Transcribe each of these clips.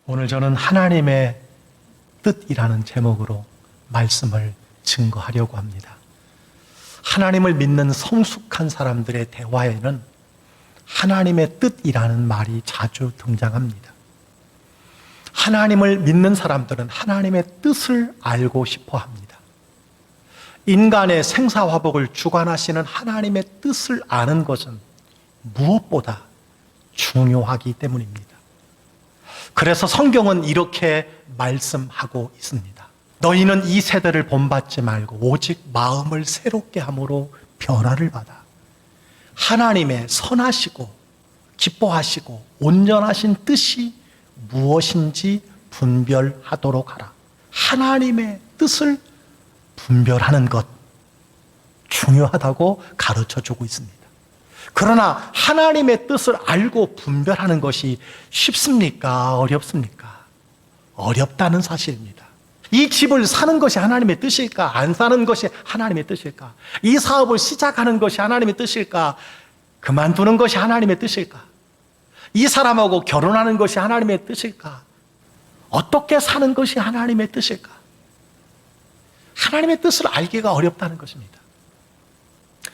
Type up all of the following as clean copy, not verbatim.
오늘 저는 하나님의 뜻이라는 제목으로 말씀을 증거하려고 합니다. 하나님을 믿는 성숙한 사람들의 대화에는 하나님의 뜻이라는 말이 자주 등장합니다. 하나님을 믿는 사람들은 하나님의 뜻을 알고 싶어 합니다. 인간의 생사화복을 주관하시는 하나님의 뜻을 아는 것은 무엇보다 중요하기 때문입니다. 그래서 성경은 이렇게 말씀하고 있습니다. 너희는 이 세대를 본받지 말고 오직 마음을 새롭게 함으로 변화를 받아 하나님의 선하시고 기뻐하시고 온전하신 뜻이 무엇인지 분별하도록 하라. 하나님의 뜻을 분별하는 것 중요하다고 가르쳐주고 있습니다. 그러나 하나님의 뜻을 알고 분별하는 것이 쉽습니까? 어렵습니까? 어렵다는 사실입니다. 이 집을 사는 것이 하나님의 뜻일까? 안 사는 것이 하나님의 뜻일까? 이 사업을 시작하는 것이 하나님의 뜻일까? 그만두는 것이 하나님의 뜻일까? 이 사람하고 결혼하는 것이 하나님의 뜻일까? 어떻게 사는 것이 하나님의 뜻일까? 하나님의 뜻을 알기가 어렵다는 것입니다.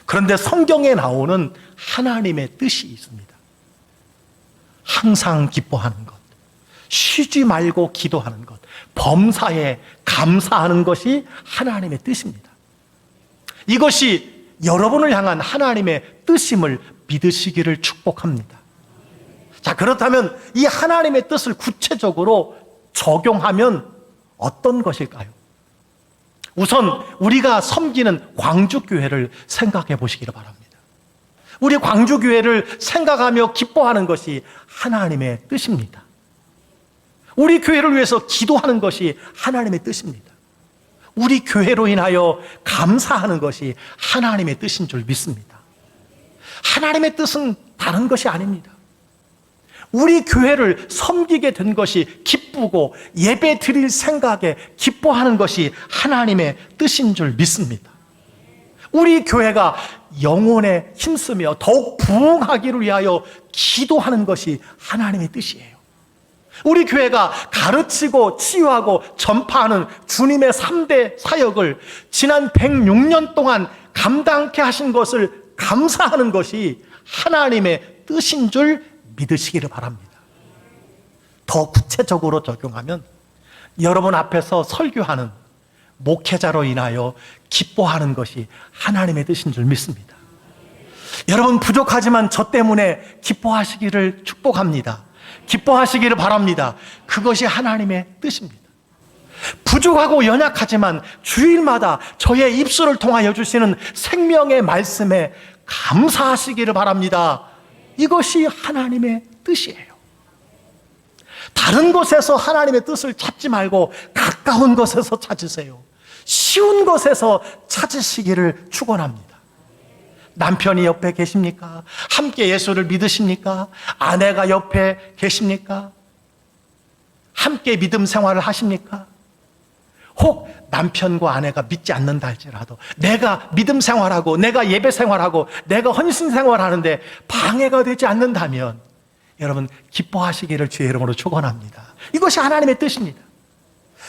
그런데 성경에 나오는 하나님의 뜻이 있습니다. 항상 기뻐하는 것, 쉬지 말고 기도하는 것, 범사에 감사하는 것이 하나님의 뜻입니다. 이것이 여러분을 향한 하나님의 뜻임을 믿으시기를 축복합니다. 자, 그렇다면 이 하나님의 뜻을 구체적으로 적용하면 어떤 것일까요? 우선 우리가 섬기는 광주교회를 생각해 보시기를 바랍니다. 우리 광주교회를 생각하며 기뻐하는 것이 하나님의 뜻입니다. 우리 교회를 위해서 기도하는 것이 하나님의 뜻입니다. 우리 교회로 인하여 감사하는 것이 하나님의 뜻인 줄 믿습니다. 하나님의 뜻은 다른 것이 아닙니다. 우리 교회를 섬기게 된 것이 기쁘고 예배 드릴 생각에 기뻐하는 것이 하나님의 뜻인 줄 믿습니다. 우리 교회가 영혼에 힘쓰며 더욱 부흥하기를 위하여 기도하는 것이 하나님의 뜻이에요. 우리 교회가 가르치고 치유하고 전파하는 주님의 3대 사역을 지난 106년 동안 감당케 하신 것을 감사하는 것이 하나님의 뜻인 줄 믿으시기를 바랍니다. 더 구체적으로 적용하면 여러분 앞에서 설교하는 목회자로 인하여 기뻐하는 것이 하나님의 뜻인 줄 믿습니다. 여러분 부족하지만 저 때문에 기뻐하시기를 축복합니다. 기뻐하시기를 바랍니다. 그것이 하나님의 뜻입니다. 부족하고 연약하지만 주일마다 저의 입술을 통하여 주시는 생명의 말씀에 감사하시기를 바랍니다. 이것이 하나님의 뜻이에요. 다른 곳에서 하나님의 뜻을 찾지 말고 가까운 곳에서 찾으세요. 쉬운 곳에서 찾으시기를 축원합니다. 남편이 옆에 계십니까? 함께 예수를 믿으십니까? 아내가 옆에 계십니까? 함께 믿음 생활을 하십니까? 혹 남편과 아내가 믿지 않는다 할지라도 내가 믿음 생활하고 내가 예배 생활하고 내가 헌신 생활하는데 방해가 되지 않는다면 여러분 기뻐하시기를 주의 이름으로 축원합니다. 이것이 하나님의 뜻입니다.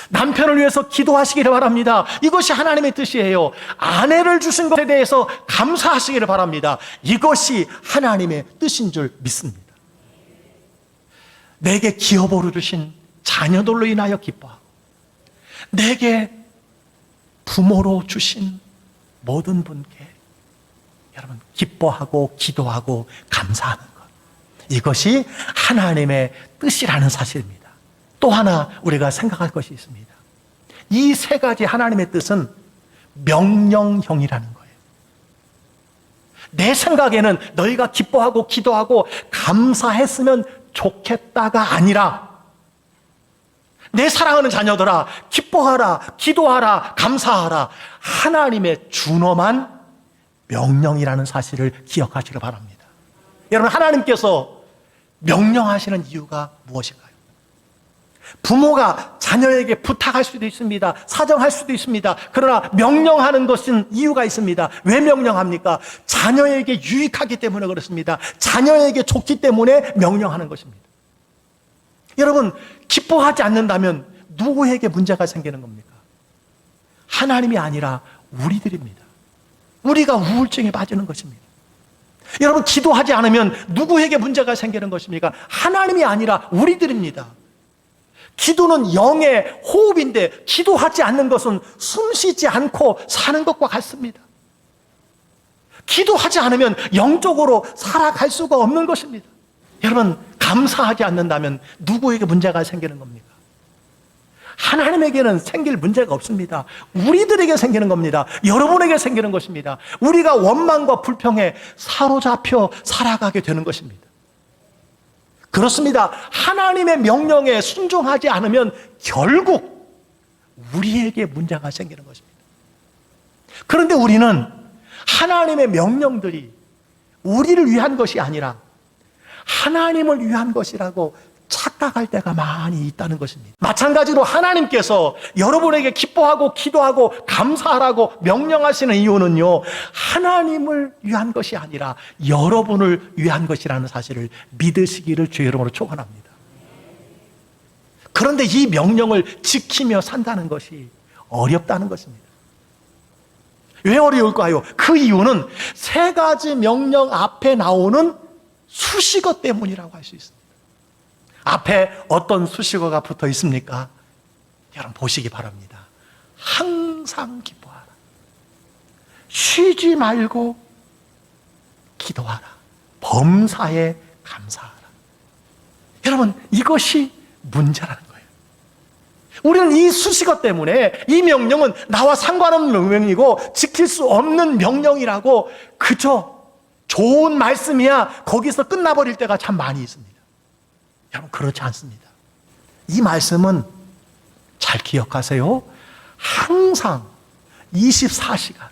남편을 위해서 기도하시기를 바랍니다. 이것이 하나님의 뜻이에요. 아내를 주신 것에 대해서 감사하시기를 바랍니다. 이것이 하나님의 뜻인 줄 믿습니다. 내게 기업으로 주신 자녀들로 인하여 기뻐하고 내게 부모로 주신 모든 분께 여러분 기뻐하고 기도하고 감사하는 것, 이것이 하나님의 뜻이라는 사실입니다. 또 하나 우리가 생각할 것이 있습니다. 이 세 가지 하나님의 뜻은 명령형이라는 거예요. 내 생각에는 너희가 기뻐하고 기도하고 감사했으면 좋겠다가 아니라 내 사랑하는 자녀들아 기뻐하라, 기도하라, 감사하라, 하나님의 준엄한 명령이라는 사실을 기억하시길 바랍니다. 여러분 하나님께서 명령하시는 이유가 무엇일까요? 부모가 자녀에게 부탁할 수도 있습니다. 사정할 수도 있습니다. 그러나 명령하는 것은 이유가 있습니다. 왜 명령합니까? 자녀에게 유익하기 때문에 그렇습니다. 자녀에게 좋기 때문에 명령하는 것입니다. 여러분, 기뻐하지 않는다면 누구에게 문제가 생기는 겁니까? 하나님이 아니라 우리들입니다. 우리가 우울증에 빠지는 것입니다. 여러분, 기도하지 않으면 누구에게 문제가 생기는 것입니까? 하나님이 아니라 우리들입니다. 기도는 영의 호흡인데 기도하지 않는 것은 숨 쉬지 않고 사는 것과 같습니다. 기도하지 않으면 영적으로 살아갈 수가 없는 것입니다. 여러분, 감사하지 않는다면 누구에게 문제가 생기는 겁니까? 하나님에게는 생길 문제가 없습니다. 우리들에게 생기는 겁니다. 여러분에게 생기는 것입니다. 우리가 원망과 불평에 사로잡혀 살아가게 되는 것입니다. 그렇습니다. 하나님의 명령에 순종하지 않으면 결국 우리에게 문제가 생기는 것입니다. 그런데 우리는 하나님의 명령들이 우리를 위한 것이 아니라 하나님을 위한 것이라고 착각할 때가 많이 있다는 것입니다. 마찬가지로 하나님께서 여러분에게 기뻐하고 기도하고 감사하라고 명령하시는 이유는요, 하나님을 위한 것이 아니라 여러분을 위한 것이라는 사실을 믿으시기를 주의 이름으로 축원합니다. 그런데 이 명령을 지키며 산다는 것이 어렵다는 것입니다. 왜 어려울까요? 그 이유는 세 가지 명령 앞에 나오는 수식어 때문이라고 할 수 있습니다. 앞에 어떤 수식어가 붙어 있습니까? 여러분 보시기 바랍니다. 항상 기뻐하라. 쉬지 말고 기도하라. 범사에 감사하라. 여러분, 이것이 문제라는 거예요. 우리는 이 수식어 때문에 이 명령은 나와 상관없는 명령이고 지킬 수 없는 명령이라고 그저 좋은 말씀이야 거기서 끝나버릴 때가 참 많이 있습니다. 여러분, 그렇지 않습니다. 이 말씀은 잘 기억하세요. 항상 24시간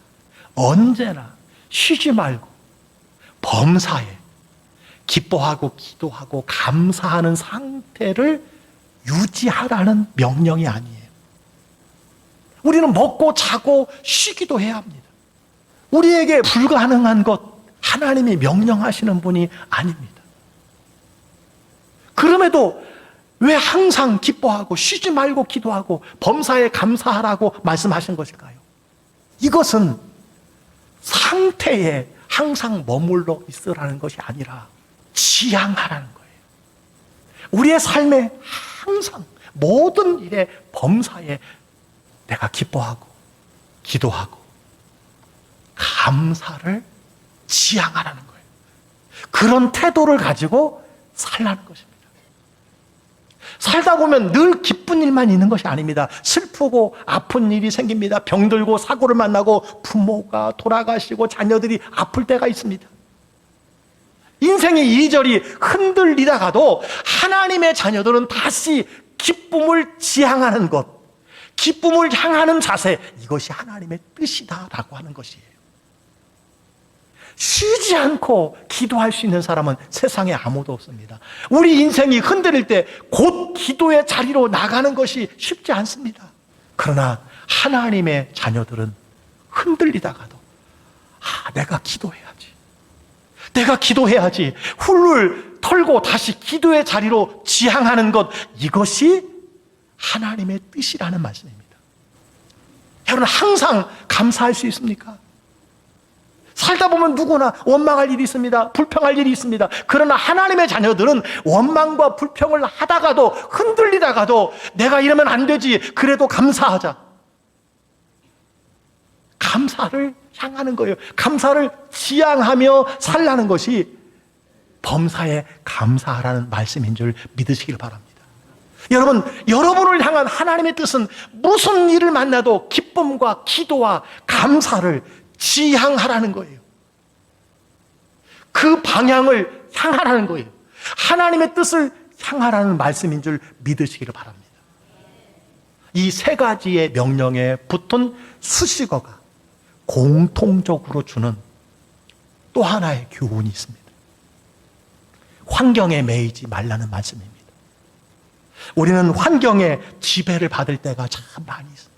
언제나 쉬지 말고 범사에 기뻐하고 기도하고 감사하는 상태를 유지하라는 명령이 아니에요. 우리는 먹고 자고 쉬기도 해야 합니다. 우리에게 불가능한 것 하나님이 명령하시는 분이 아닙니다. 그럼에도 왜 항상 기뻐하고 쉬지 말고 기도하고 범사에 감사하라고 말씀하신 것일까요? 이것은 상태에 항상 머물러 있으라는 것이 아니라 지향하라는 거예요. 우리의 삶에 항상 모든 일에 범사에 내가 기뻐하고 기도하고 감사를 지향하라는 거예요. 그런 태도를 가지고 살라는 것입니다. 살다 보면 늘 기쁜 일만 있는 것이 아닙니다. 슬프고 아픈 일이 생깁니다. 병들고 사고를 만나고 부모가 돌아가시고 자녀들이 아플 때가 있습니다. 인생이 이리저리 흔들리다가도 하나님의 자녀들은 다시 기쁨을 지향하는 것, 기쁨을 향하는 자세, 이것이 하나님의 뜻이다라고 하는 것이에요. 쉬지 않고 기도할 수 있는 사람은 세상에 아무도 없습니다. 우리 인생이 흔들릴 때 곧 기도의 자리로 나가는 것이 쉽지 않습니다. 그러나 하나님의 자녀들은 흔들리다가도 내가 기도해야지. 내가 기도해야지. 훌훌 털고 다시 기도의 자리로 지향하는 것, 이것이 하나님의 뜻이라는 말씀입니다. 여러분, 항상 감사할 수 있습니까? 살다 보면 누구나 원망할 일이 있습니다. 불평할 일이 있습니다. 그러나 하나님의 자녀들은 원망과 불평을 하다가도 흔들리다가도 내가 이러면 안 되지. 그래도 감사하자. 감사를 향하는 거예요. 감사를 지향하며 살라는 것이 범사에 감사하라는 말씀인 줄 믿으시길 바랍니다. 여러분, 여러분을 향한 하나님의 뜻은 무슨 일을 만나도 기쁨과 기도와 감사를 지향하라는 거예요. 그 방향을 향하라는 거예요. 하나님의 뜻을 향하라는 말씀인 줄 믿으시기를 바랍니다. 이 세 가지의 명령에 붙은 수식어가 공통적으로 주는 또 하나의 교훈이 있습니다. 환경에 매이지 말라는 말씀입니다. 우리는 환경에 지배를 받을 때가 참 많이 있습니다.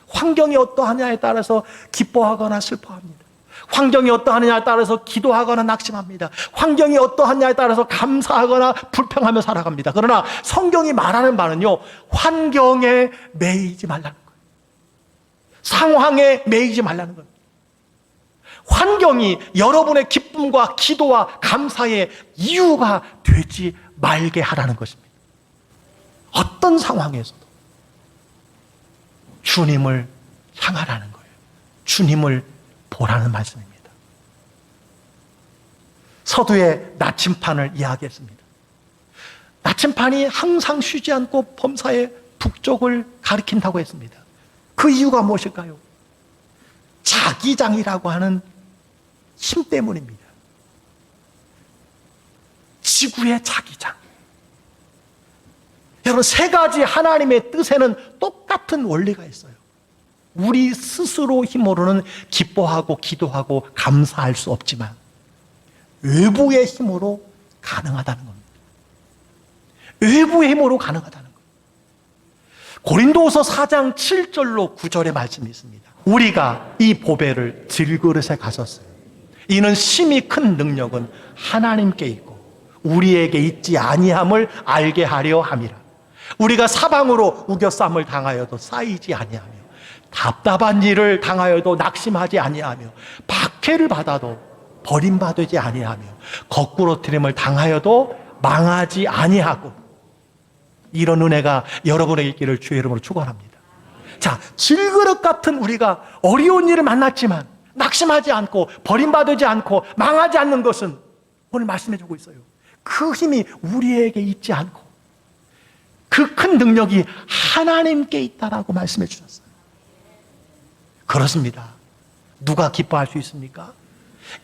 환경이 어떠하냐에 따라서 기뻐하거나 슬퍼합니다. 환경이 어떠하느냐에 따라서 기도하거나 낙심합니다. 환경이 어떠하냐에 따라서 감사하거나 불평하며 살아갑니다. 그러나 성경이 말하는 바는요, 환경에 매이지 말라는 거예요. 상황에 매이지 말라는 거예요. 환경이 여러분의 기쁨과 기도와 감사의 이유가 되지 말게 하라는 것입니다. 어떤 상황에서도 주님을 향하라는 거예요. 주님을 보라는 말씀입니다. 서두에 나침판을 이야기했습니다. 나침판이 항상 쉬지 않고 범사의 북쪽을 가리킨다고 했습니다. 그 이유가 무엇일까요? 자기장이라고 하는 힘 때문입니다. 지구의 자기장. 여러분, 세 가지 하나님의 뜻에는 똑같은 원리가 있어요. 우리 스스로 힘으로는 기뻐하고 기도하고 감사할 수 없지만 외부의 힘으로 가능하다는 겁니다. 외부의 힘으로 가능하다는 겁니다. 고린도후서 4장 7절로 9절의 말씀이 있습니다. 우리가 이 보배를 질그릇에 가졌어요. 이는 심히 큰 능력은 하나님께 있고 우리에게 있지 아니함을 알게 하려 함이라. 우리가 사방으로 우겨쌈을 당하여도 쌓이지 아니하며 답답한 일을 당하여도 낙심하지 아니하며 박해를 받아도 버림받지 아니하며 거꾸로 트림을 당하여도 망하지 아니하고, 이런 은혜가 여러분에게 있기를 주의 이름으로 축원합니다. 자, 질그릇 같은 우리가 어려운 일을 만났지만 낙심하지 않고 버림받지 않고 망하지 않는 것은 오늘 말씀해 주고 있어요. 그 힘이 우리에게 있지 않고 그 큰 능력이 하나님께 있다라고 말씀해 주셨어요. 그렇습니다. 누가 기뻐할 수 있습니까?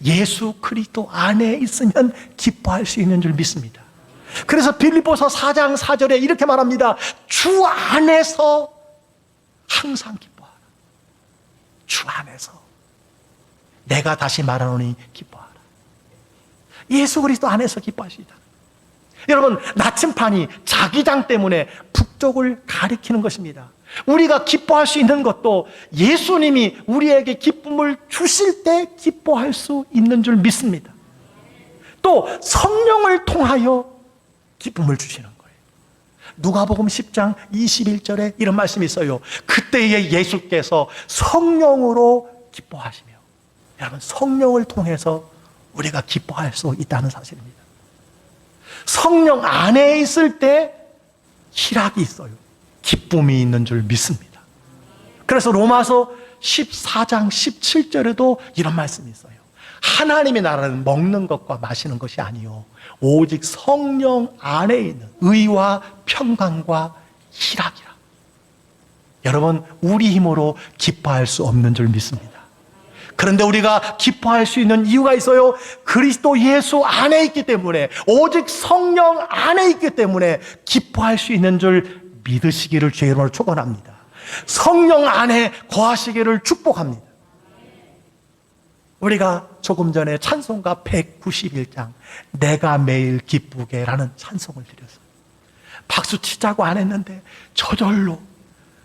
예수 그리스도 안에 있으면 기뻐할 수 있는 줄 믿습니다. 그래서 빌립보서 4장 4절에 이렇게 말합니다. 주 안에서 항상 기뻐하라. 주 안에서. 내가 다시 말하노니 기뻐하라. 예수 그리스도 안에서 기뻐하시다. 여러분, 나침판이 자기장 때문에 북쪽을 가리키는 것입니다. 우리가 기뻐할 수 있는 것도 예수님이 우리에게 기쁨을 주실 때 기뻐할 수 있는 줄 믿습니다. 또 성령을 통하여 기쁨을 주시는 거예요. 누가복음 10장 21절에 이런 말씀이 있어요. 그때에 예수께서 성령으로 기뻐하시며, 여러분, 성령을 통해서 우리가 기뻐할 수 있다는 사실입니다. 성령 안에 있을 때 희락이 있어요. 기쁨이 있는 줄 믿습니다. 그래서 로마서 14장 17절에도 이런 말씀이 있어요. 하나님의 나라는 먹는 것과 마시는 것이 아니요 오직 성령 안에 있는 의와 평강과 희락이라. 여러분, 우리 힘으로 기뻐할 수 없는 줄 믿습니다. 그런데 우리가 기뻐할 수 있는 이유가 있어요. 그리스도 예수 안에 있기 때문에, 오직 성령 안에 있기 때문에 기뻐할 수 있는 줄 믿으시기를 주의 이름으로 축원합니다. 성령 안에 거하시기를 축복합니다. 우리가 조금 전에 찬송가 191장 내가 매일 기쁘게라는 찬송을 드렸어요. 박수 치자고 안 했는데 저절로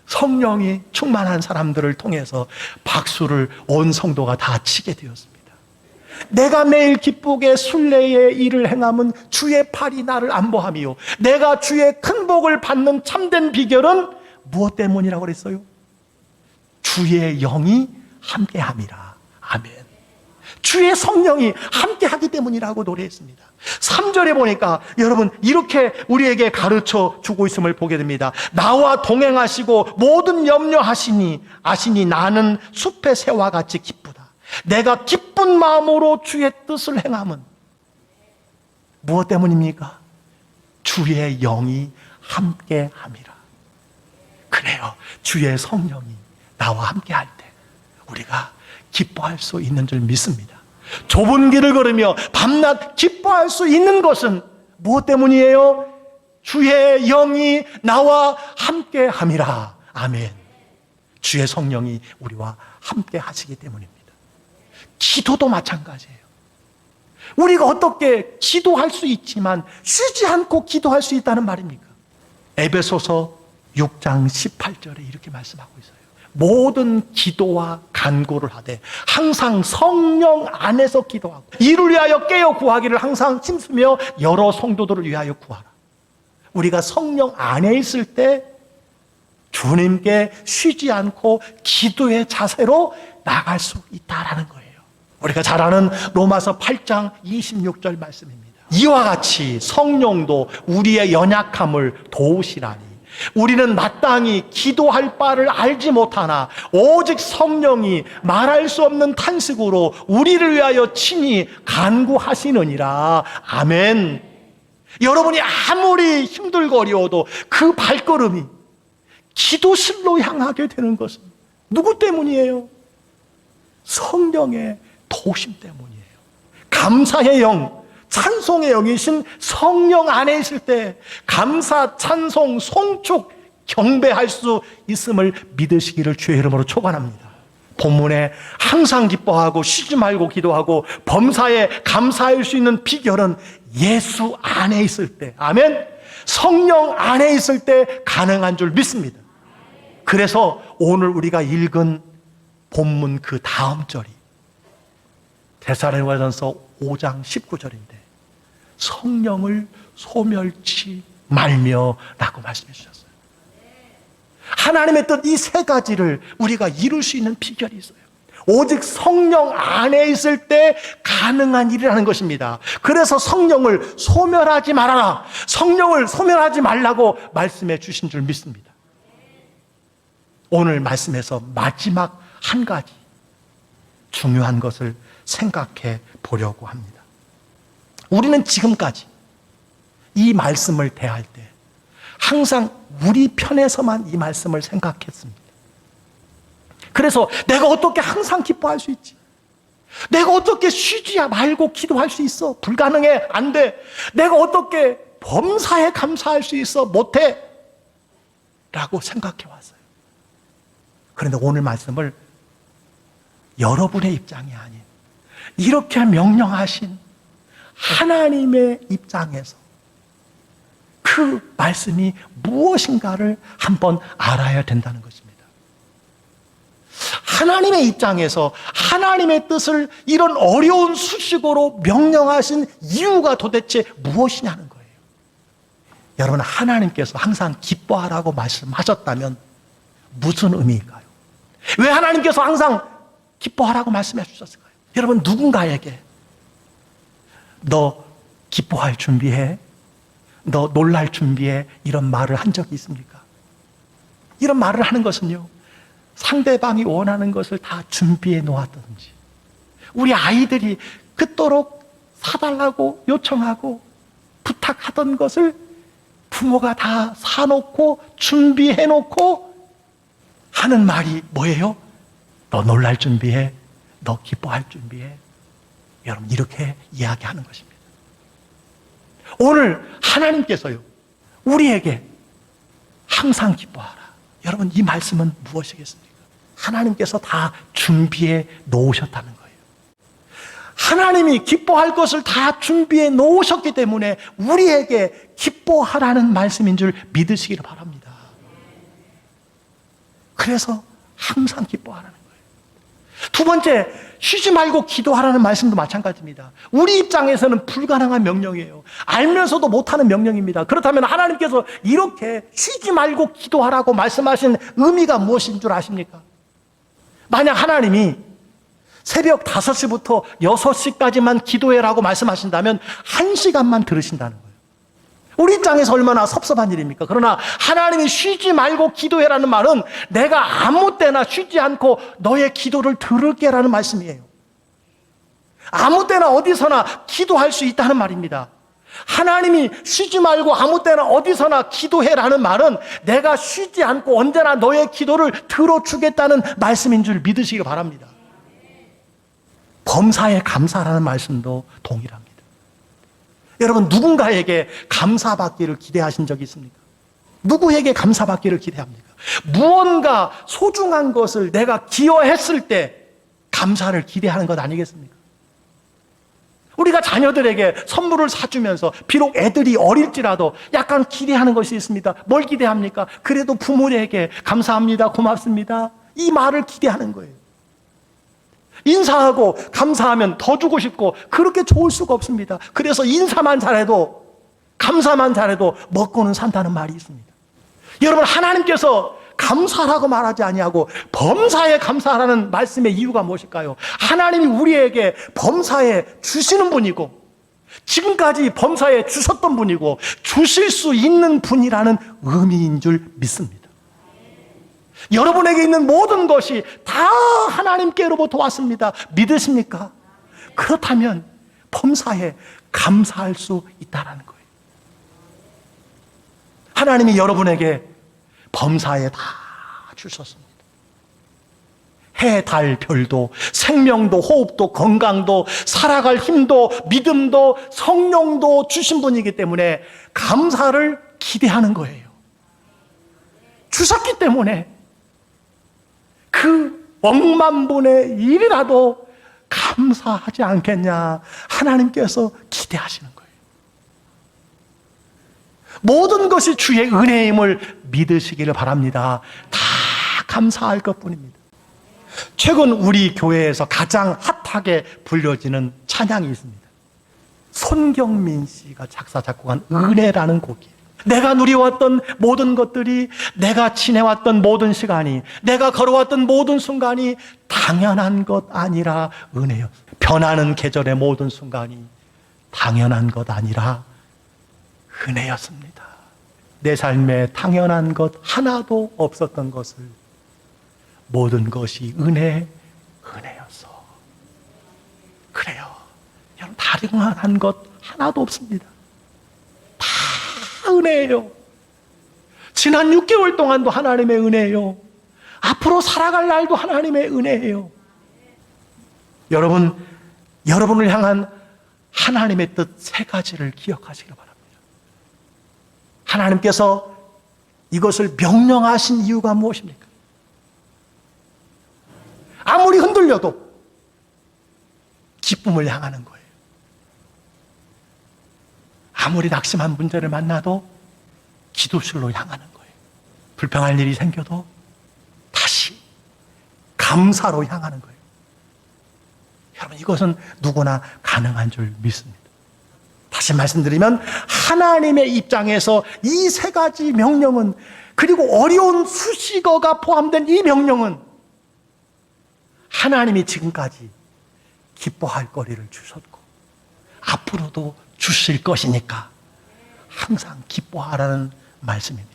성령이 충만한 사람들을 통해서 박수를 온 성도가 다 치게 되었습니다. 내가 매일 기쁘게 순례의 일을 행함은 주의 팔이 나를 안보하며, 내가 주의 큰 복을 받는 참된 비결은 무엇 때문이라고 그랬어요? 주의 영이 함께함이라. 아멘. 주의 성령이 함께하기 때문이라고 노래했습니다. 3절에 보니까 여러분 이렇게 우리에게 가르쳐 주고 있음을 보게 됩니다. 나와 동행하시고 모든 염려하시니 아시니 나는 숲의 새와 같이 기쁘다. 내가 기쁜 마음으로 주의 뜻을 행함은 무엇 때문입니까? 주의 영이 함께함이라. 그래요. 주의 성령이 나와 함께할 때 우리가 기뻐할 수 있는 줄 믿습니다. 좁은 길을 걸으며 밤낮 기뻐할 수 있는 것은 무엇 때문이에요? 주의 영이 나와 함께함이라. 아멘. 주의 성령이 우리와 함께 하시기 때문입니다. 기도도 마찬가지예요. 우리가 어떻게 기도할 수 있지만 쉬지 않고 기도할 수 있다는 말입니까? 에베소서 6장 18절에 이렇게 말씀하고 있어요. 모든 기도와 간구를 하되 항상 성령 안에서 기도하고 이를 위하여 깨어 구하기를 항상 힘쓰며 여러 성도들을 위하여 구하라. 우리가 성령 안에 있을 때 주님께 쉬지 않고 기도의 자세로 나갈 수 있다라는 거예요. 우리가 잘 아는 로마서 8장 26절 말씀입니다. 이와 같이 성령도 우리의 연약함을 도우시라니 우리는 마땅히 기도할 바를 알지 못하나 오직 성령이 말할 수 없는 탄식으로 우리를 위하여 친히 간구하시느니라. 아멘. 여러분이 아무리 힘들고 어려워도 그 발걸음이 기도실로 향하게 되는 것은 누구 때문이에요? 성령의 도우심 때문이에요. 감사의 영, 찬송의 영이신 성령 안에 있을 때 감사, 찬송, 송축, 경배할 수 있음을 믿으시기를 주의 이름으로 축원합니다. 본문에 항상 기뻐하고 쉬지 말고 기도하고 범사에 감사할 수 있는 비결은 예수 안에 있을 때, 아멘, 성령 안에 있을 때 가능한 줄 믿습니다. 그래서 오늘 우리가 읽은 본문 그 다음 절이 데살로니가전서 5장 19절인데 성령을 소멸치 말며 라고 말씀해 주셨어요. 하나님의 뜻 이 세 가지를 우리가 이룰 수 있는 비결이 있어요. 오직 성령 안에 있을 때 가능한 일이라는 것입니다. 그래서 성령을 소멸하지 말아라, 성령을 소멸하지 말라고 말씀해 주신 줄 믿습니다. 오늘 말씀에서 마지막 한 가지 중요한 것을 생각해 보려고 합니다. 우리는 지금까지 이 말씀을 대할 때 항상 우리 편에서만 이 말씀을 생각했습니다. 그래서 내가 어떻게 항상 기뻐할 수 있지? 내가 어떻게 쉬지 말고 기도할 수 있어? 불가능해, 안 돼. 내가 어떻게 범사에 감사할 수 있어? 못해. 라고 생각해 왔어요. 그런데 오늘 말씀을 여러분의 입장이 아닌 이렇게 명령하신 하나님의 입장에서 그 말씀이 무엇인가를 한번 알아야 된다는 것입니다. 하나님의 입장에서 하나님의 뜻을 이런 어려운 수식어로 명령하신 이유가 도대체 무엇이냐는 거예요. 여러분, 하나님께서 항상 기뻐하라고 말씀하셨다면 무슨 의미일까요? 왜 하나님께서 항상 기뻐하라고 말씀해 주셨을까요? 여러분, 누군가에게 너 기뻐할 준비해, 너 놀랄 준비해, 이런 말을 한 적이 있습니까? 이런 말을 하는 것은요, 상대방이 원하는 것을 다 준비해 놓았든지, 우리 아이들이 그토록 사달라고 요청하고 부탁하던 것을 부모가 다 사놓고 준비해 놓고 하는 말이 뭐예요? 너 놀랄 준비해, 너 기뻐할 준비해. 여러분, 이렇게 이야기하는 것입니다. 오늘 하나님께서요, 우리에게 항상 기뻐하라. 여러분, 이 말씀은 무엇이겠습니까? 하나님께서 다 준비해 놓으셨다는 거예요. 하나님이 기뻐할 것을 다 준비해 놓으셨기 때문에 우리에게 기뻐하라는 말씀인 줄 믿으시기를 바랍니다. 그래서 항상 기뻐하라는 거예요. 두 번째, 쉬지 말고 기도하라는 말씀도 마찬가지입니다. 우리 입장에서는 불가능한 명령이에요. 알면서도 못하는 명령입니다. 그렇다면 하나님께서 이렇게 쉬지 말고 기도하라고 말씀하신 의미가 무엇인 줄 아십니까? 만약 하나님이 새벽 5시부터 6시까지만 기도해라고 말씀하신다면 1시간만 들으신다는 거예요. 우리 입장에서 얼마나 섭섭한 일입니까? 그러나 하나님이 쉬지 말고 기도해라는 말은 내가 아무 때나 쉬지 않고 너의 기도를 들을게라는 말씀이에요. 아무 때나 어디서나 기도할 수 있다는 말입니다. 하나님이 쉬지 말고 아무 때나 어디서나 기도해라는 말은 내가 쉬지 않고 언제나 너의 기도를 들어주겠다는 말씀인 줄 믿으시기 바랍니다. 범사에 감사라는 말씀도 동일합니다. 여러분, 누군가에게 감사받기를 기대하신 적이 있습니까? 누구에게 감사받기를 기대합니까? 무언가 소중한 것을 내가 기여했을 때 감사를 기대하는 것 아니겠습니까? 우리가 자녀들에게 선물을 사주면서 비록 애들이 어릴지라도 약간 기대하는 것이 있습니다. 뭘 기대합니까? 그래도 부모에게 감사합니다, 고맙습니다, 이 말을 기대하는 거예요. 인사하고 감사하면 더 주고 싶고 그렇게 좋을 수가 없습니다. 그래서 인사만 잘해도, 감사만 잘해도 먹고는 산다는 말이 있습니다. 여러분, 하나님께서 감사라고 말하지 아니하고 범사에 감사하라는 말씀의 이유가 무엇일까요? 하나님이 우리에게 범사에 주시는 분이고, 지금까지 범사에 주셨던 분이고 주실 수 있는 분이라는 의미인 줄 믿습니다. 여러분에게 있는 모든 것이 다 하나님께로부터 왔습니다. 믿으십니까? 그렇다면 범사에 감사할 수 있다는 거예요. 하나님이 여러분에게 범사에 다 주셨습니다. 해, 달, 별도, 생명도, 호흡도, 건강도, 살아갈 힘도, 믿음도, 성령도 주신 분이기 때문에 감사를 기대하는 거예요. 주셨기 때문에 그 억만분의 1이라도 감사하지 않겠냐, 하나님께서 기대하시는 거예요. 모든 것이 주의 은혜임을 믿으시기를 바랍니다. 다 감사할 것뿐입니다. 최근 우리 교회에서 가장 핫하게 불려지는 찬양이 있습니다. 손경민 씨가 작사 작곡한 은혜라는 곡이에요. 내가 누려왔던 모든 것들이, 내가 지내왔던 모든 시간이, 내가 걸어왔던 모든 순간이 당연한 것 아니라 은혜요. 변하는 계절의 모든 순간이 당연한 것 아니라 은혜였습니다. 내 삶에 당연한 것 하나도 없었던 것을 모든 것이 은혜였어. 그래요. 여러분, 다른 것 하나도 없습니다. 다 은혜예요. 지난 6개월 동안도 하나님의 은혜예요. 앞으로 살아갈 날도 하나님의 은혜예요. 여러분, 여러분을 향한 하나님의 뜻 3가지를 기억하시기 바랍니다. 하나님께서 이것을 명령하신 이유가 무엇입니까? 아무리 흔들려도 기쁨을 향하는 거예요. 아무리 낙심한 문제를 만나도 기도실로 향하는 거예요. 불평할 일이 생겨도 다시 감사로 향하는 거예요. 여러분, 이것은 누구나 가능한 줄 믿습니다. 다시 말씀드리면 하나님의 입장에서 이 3가지 명령은, 그리고 어려운 수식어가 포함된 이 명령은 하나님이 지금까지 기뻐할 거리를 주셨고 앞으로도 주실 것이니까 항상 기뻐하라는 말씀입니다.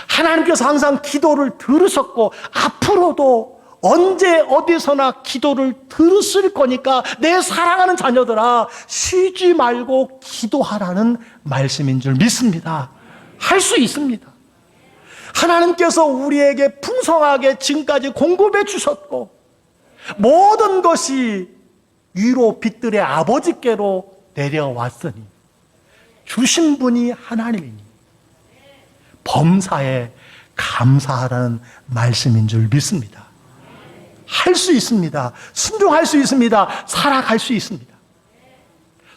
하나님께서 항상 기도를 들으셨고 앞으로도 언제 어디서나 기도를 들으실 거니까 내 사랑하는 자녀들아, 쉬지 말고 기도하라는 말씀인 줄 믿습니다. 할 수 있습니다. 하나님께서 우리에게 풍성하게 지금까지 공급해 주셨고 모든 것이 위로 빛들의 아버지께로 내려왔으니 주신 분이 하나님이니 범사에 감사하라는 말씀인 줄 믿습니다. 할 수 있습니다. 순종할 수 있습니다. 살아갈 수 있습니다.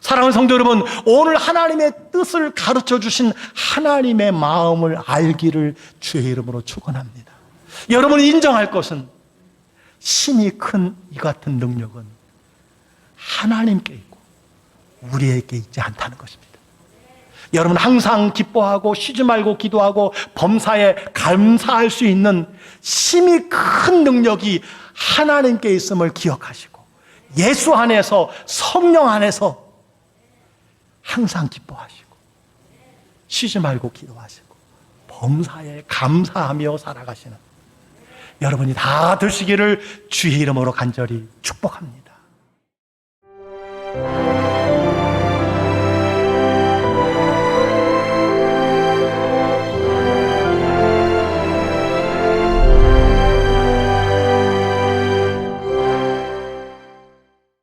사랑하는 성도 여러분, 오늘 하나님의 뜻을 가르쳐 주신 하나님의 마음을 알기를 주의 이름으로 축원합니다. 여러분이 인정할 것은 심히 큰 이 같은 능력은 하나님께 있고 우리에게 있지 않다는 것입니다. 여러분, 항상 기뻐하고 쉬지 말고 기도하고 범사에 감사할 수 있는 심히 큰 능력이 하나님께 있음을 기억하시고 예수 안에서, 성령 안에서 항상 기뻐하시고 쉬지 말고 기도하시고 범사에 감사하며 살아가시는 여러분이 다 되시기를 주의 이름으로 간절히 축복합니다.